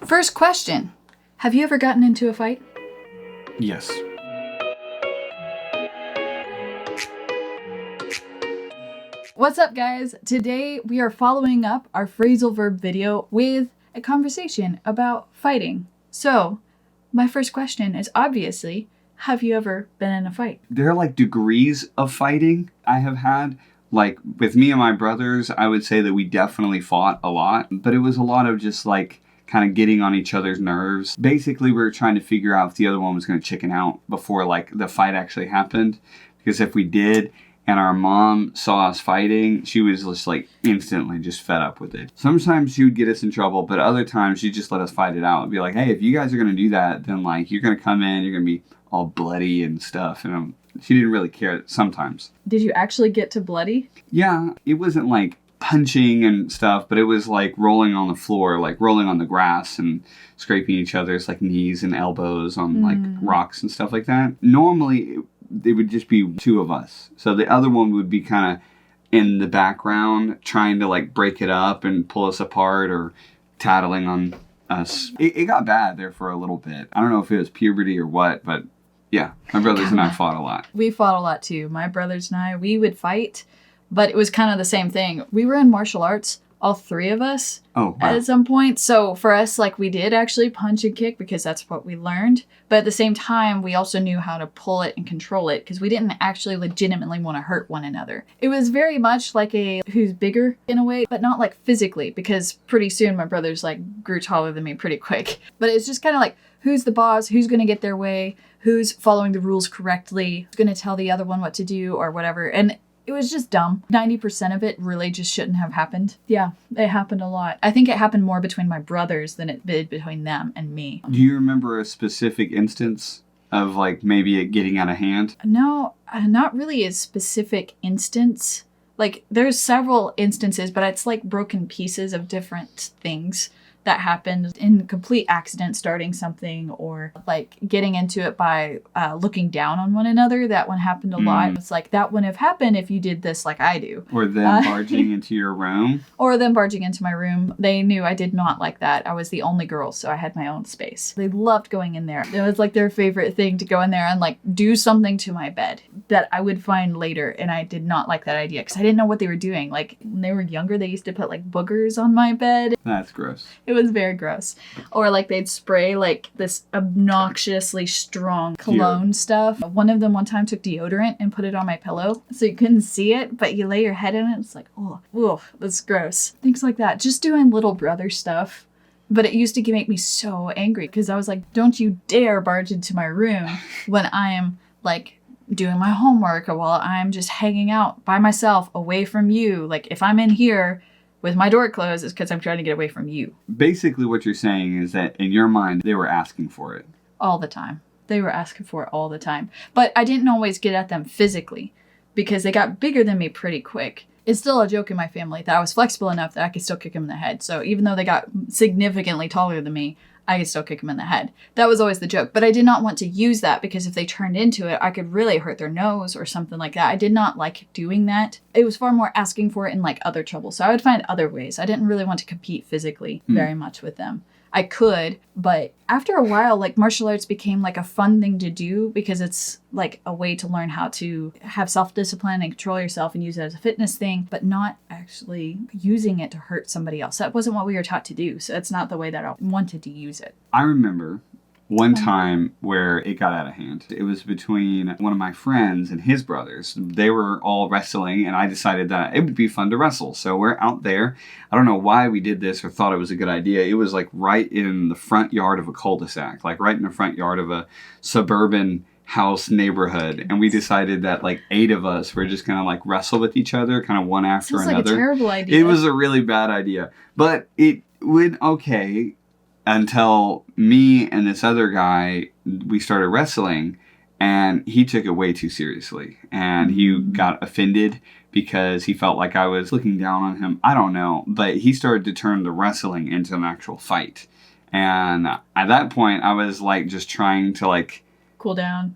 First question. Have you ever gotten into a fight? Yes. What's up, guys? Today we are following up our phrasal verb video with a conversation about fighting. So, my first question is obviously, have you ever been in a fight? There are like degrees of fighting I have had. Like with me and my brothers, I would say that we definitely fought a lot, but it was a lot of just like kind of getting on each other's nerves. Basically, we were trying to figure out if the other one was going to chicken out before like the fight actually happened. Because if we did, and our mom saw us fighting, she was just like instantly just fed up with it. Sometimes she would get us in trouble, but other times she'd just let us fight it out and be like, hey, if you guys are going to do that, then like you're going to come in, you're going to be all bloody and stuff. And she didn't really care sometimes. Did you actually get to bloody? Yeah, it wasn't like punching and stuff, but it was like rolling on the floor, like rolling on the grass and scraping each other's like knees and elbows on like rocks and stuff like that. Normally, it would just be two of us. So the other one would be kind of in the background trying to like break it up and pull us apart or tattling on us. It got bad there for a little bit. I don't know if it was puberty or what, but yeah, my brothers and I fought a lot. We fought a lot too. My brothers and I, we would fight, but it was kind of the same thing. We were in martial arts, all three of us, at some point. So for us, like we did actually punch and kick because that's what we learned. But at the same time, we also knew how to pull it and control it because we didn't actually legitimately want to hurt one another. It was very much like a who's bigger in a way, but not like physically because pretty soon my brothers like grew taller than me pretty quick. But it's just kind of like who's the boss, who's going to get their way, who's following the rules correctly, who's going to tell the other one what to do or whatever. And it was just dumb. 90% of it really just shouldn't have happened. Yeah, it happened a lot. I think it happened more between my brothers than it did between them and me. Do you remember a specific instance of like maybe it getting out of hand? No, not really a specific instance. Like there's several instances, but it's like broken pieces of different things that happened in complete accident, starting something or like getting into it by looking down on one another. That one happened a lot. It's like that wouldn't have happened if you did this like I do. Or them barging into your room. Or them barging into my room. They knew I did not like that. I was the only girl, so I had my own space. They loved going in there. It was like their favorite thing to go in there and like do something to my bed that I would find later. And I did not like that idea because I didn't know what they were doing. Like when they were younger, they used to put like boogers on my bed. That's gross. It was very gross. Or like they'd spray like this obnoxiously strong cologne stuff. One of them one time took deodorant and put it on my pillow so you couldn't see it, but you lay your head in it. It's like, oh, that's gross. Things like that. Just doing little brother stuff. But it used to make me so angry because I was like, don't you dare barge into my room when I am like doing my homework or while I'm just hanging out by myself away from you. Like if I'm in here with my door closed, it's because I'm trying to get away from you. Basically what you're saying is that in your mind, they were asking for it. All the time. They were asking for it all the time. But I didn't always get at them physically because they got bigger than me pretty quick. It's still a joke in my family that I was flexible enough that I could still kick them in the head. So even though they got significantly taller than me, I could still kick them in the head. That was always the joke. But I did not want to use that because if they turned into it, I could really hurt their nose or something like that. I did not like doing that. It was far more asking for it in like other trouble. So I would find other ways. I didn't really want to compete physically very much with them. I could, but after a while, like martial arts became like a fun thing to do because it's like a way to learn how to have self-discipline and control yourself and use it as a fitness thing, but not actually using it to hurt somebody else. That wasn't what we were taught to do. So that's not the way that I wanted to use it. I remember one time where it got out of hand. It was between one of my friends and his brothers. They were all wrestling, and I decided that it would be fun to wrestle. So we're out there. I don't know why we did this or thought it was a good idea. It was like right in the front yard of a cul-de-sac, like right in the front yard of a suburban house neighborhood. And we decided that like 8 of us were just going to like wrestle with each other, kind of one after another. Sounds like a terrible idea. It was a really bad idea. But it went okay until me and this other guy, we started wrestling, and he took it way too seriously. And he got offended because he felt like I was looking down on him. I don't know. But he started to turn the wrestling into an actual fight. And at that point, I was like just trying to like cool down.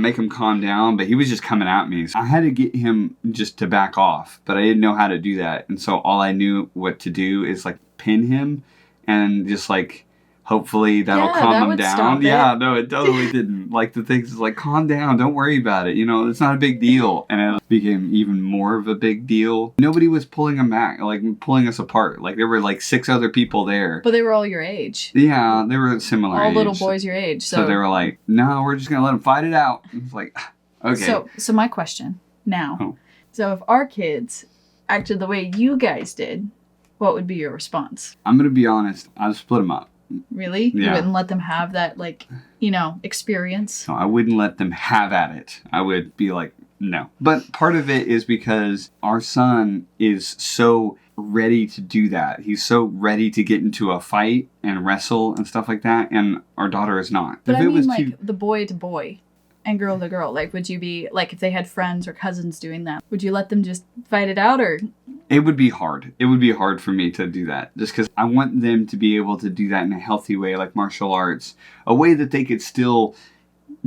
Make him calm down. But he was just coming at me. So I had to get him just to back off. But I didn't know how to do that. And so all I knew what to do is like pin him and just like hopefully that'll Yeah, calm that them would down. stop it. Yeah, no, it totally didn't. Like the things is like, calm down, don't worry about it. You know, it's not a big deal. And it became even more of a big deal. Nobody was pulling them back, like pulling us apart. Like there were like 6 other people there. But they were all your age. Yeah, they were similar All age. little boys your age. So they were like, no, we're just going to let them fight it out. It's like, okay. So my question now. Oh. So if our kids acted the way you guys did, what would be your response? I'm going to be honest. I'd split them up. Really? Yeah. You wouldn't let them have that, like, you know, experience? No, I wouldn't let them have at it. I would be like, no. But part of it is because our son is so ready to do that. He's so ready to get into a fight and wrestle and stuff like that. And our daughter is not. But if I it mean, was like, too... the boy to boy and girl to girl. Like, would you be, like, if they had friends or cousins doing that, would you let them just fight it out, or... It would be hard. It would be hard for me to do that. Just because I want them to be able to do that in a healthy way, like martial arts. A way that they could still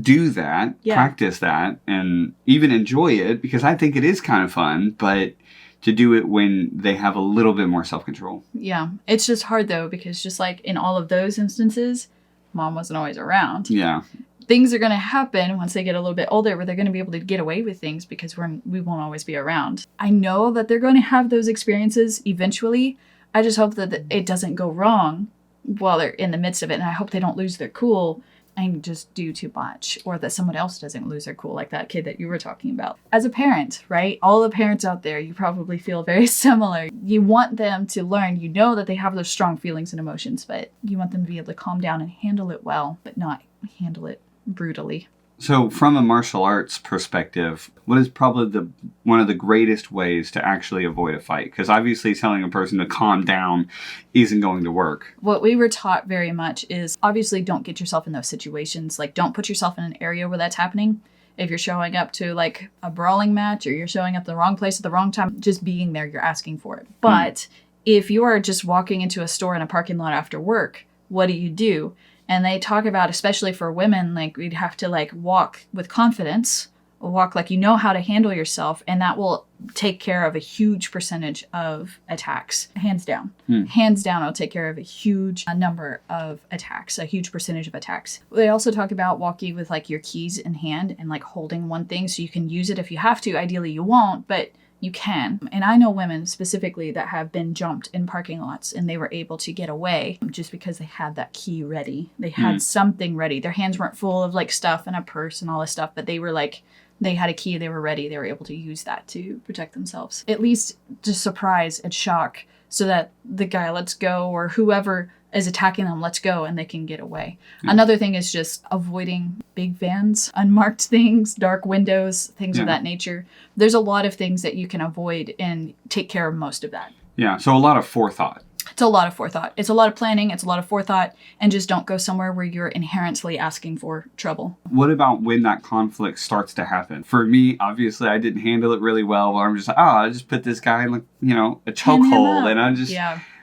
do that, practice that, and even enjoy it. Because I think it is kind of fun, but to do it when they have a little bit more self-control. Yeah. It's just hard, though, because just like in all of those instances, mom wasn't always around. Yeah. Things are going to happen once they get a little bit older where they're going to be able to get away with things because we won't always be around. I know that they're going to have those experiences eventually. I just hope that it doesn't go wrong while they're in the midst of it. And I hope they don't lose their cool and just do too much, or that someone else doesn't lose their cool, like that kid that you were talking about. As a parent, right? All the parents out there, you probably feel very similar. You want them to learn. You know that they have those strong feelings and emotions, but you want them to be able to calm down and handle it well, but not handle it brutally. So from a martial arts perspective, what is probably one of the greatest ways to actually avoid a fight? Because obviously telling a person to calm down isn't going to work. What we were taught very much is obviously don't get yourself in those situations. Like, don't put yourself in an area where that's happening. If you're showing up to like a brawling match or you're showing up the wrong place at the wrong time, just being there, you're asking for it. But if you are just walking into a store in a parking lot after work, what do? And they talk about, especially for women, like we'd have to like walk with confidence, walk like you know how to handle yourself, and that will take care of a huge percentage of attacks. Hands down. Hands down, it'll take care of a huge number of attacks, a huge percentage of attacks. They also talk about walking with like your keys in hand and like holding one thing so you can use it if you have to. Ideally you won't, but you can. And I know women specifically that have been jumped in parking lots and they were able to get away just because they had that key ready. They had something ready. Their hands weren't full of like stuff and a purse and all this stuff, but they were like, they had a key, they were ready. They were able to use that to protect themselves. At least just surprise and shock so that the guy lets go or whoever is attacking them lets go and they can get away. Another thing is just avoiding big vans, unmarked things, dark windows, things of that nature. There's a lot of things that you can avoid and take care of most of that. Yeah, so a lot of forethought. It's a lot of forethought. It's a lot of planning. It's a lot of forethought. And just don't go somewhere where you're inherently asking for trouble. What about when that conflict starts to happen? For me, obviously, I didn't handle it really well. But I'm just like, I just put this guy in, like, you know, a chokehold. And I just,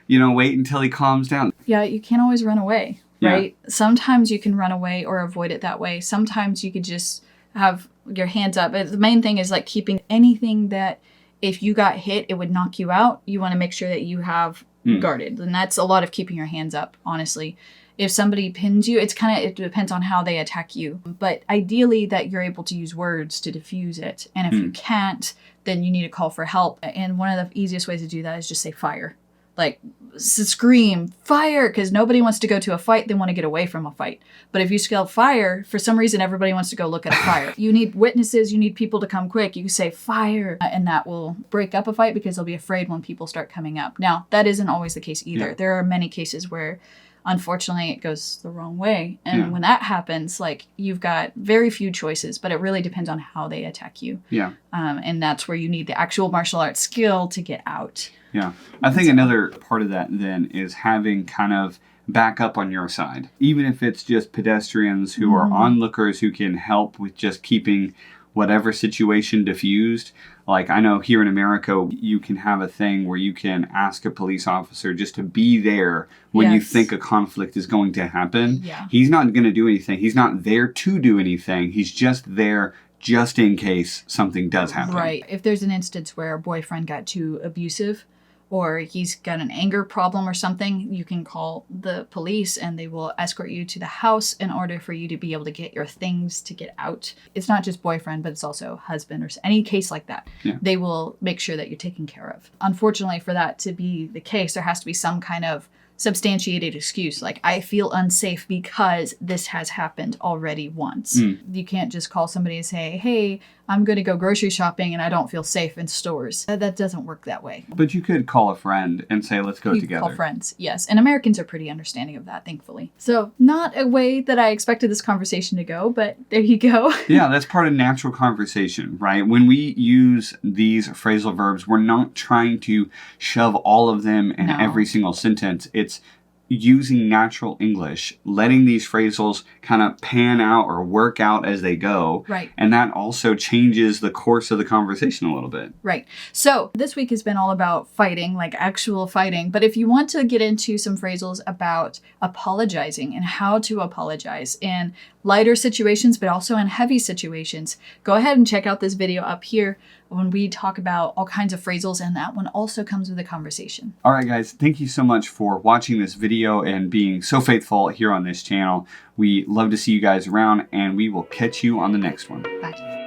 you know, wait until he calms down. Yeah, you can't always run away, right? Yeah. Sometimes you can run away or avoid it that way. Sometimes you could just have your hands up. But the main thing is like keeping anything that if you got hit, it would knock you out. You want to make sure that you have guarded. And that's a lot of keeping your hands up, honestly. If somebody pins you, it depends on how they attack you. But ideally that you're able to use words to diffuse it. And if you can't, then you need to call for help. And one of the easiest ways to do that is just say fire. Like, scream, fire, because nobody wants to go to a fight. They want to get away from a fight. But if you spell fire, for some reason, everybody wants to go look at a fire. You need witnesses. You need people to come quick. You say fire, and that will break up a fight because they'll be afraid when people start coming up. Now, that isn't always the case either. There are many cases where, unfortunately, it goes the wrong way. And when that happens, like, you've got very few choices, but it really depends on how they attack you. Yeah. And that's where you need the actual martial arts skill to get out. Yeah. I think another part of that then is having kind of backup on your side. Even if it's just pedestrians who are onlookers who can help with just keeping whatever situation diffused. Like, I know here in America, you can have a thing where you can ask a police officer just to be there when you think a conflict is going to happen. Yeah. He's not going to do anything. He's not there to do anything. He's just there just in case something does happen. Right. If there's an instance where a boyfriend got too abusive, or he's got an anger problem or something, you can call the police and they will escort you to the house in order for you to be able to get your things to get out. It's not just boyfriend, but it's also husband or any case like that. Yeah. They will make sure that you're taken care of. Unfortunately, for that to be the case, there has to be some kind of substantiated excuse, like I feel unsafe because this has happened already once. You can't just call somebody and say, hey, I'm going to go grocery shopping and I don't feel safe in stores. That doesn't work that way. But you could call a friend and say, let's go together. Call friends, yes. And Americans are pretty understanding of that, thankfully. So not a way that I expected this conversation to go, but there you go. Yeah, that's part of natural conversation, right? When we use these phrasal verbs, we're not trying to shove all of them in every single sentence. It's using natural English, letting these phrasals kind of pan out or work out as they go. Right. And that also changes the course of the conversation a little bit. Right. So this week has been all about fighting, like actual fighting. But if you want to get into some phrasals about apologizing and how to apologize in lighter situations, but also in heavy situations, go ahead and check out this video up here when we talk about all kinds of phrasals, and that one also comes with a conversation. All right, guys, thank you so much for watching this video and being so faithful here on this channel. We love to see you guys around, and we will catch you on the next one. Bye.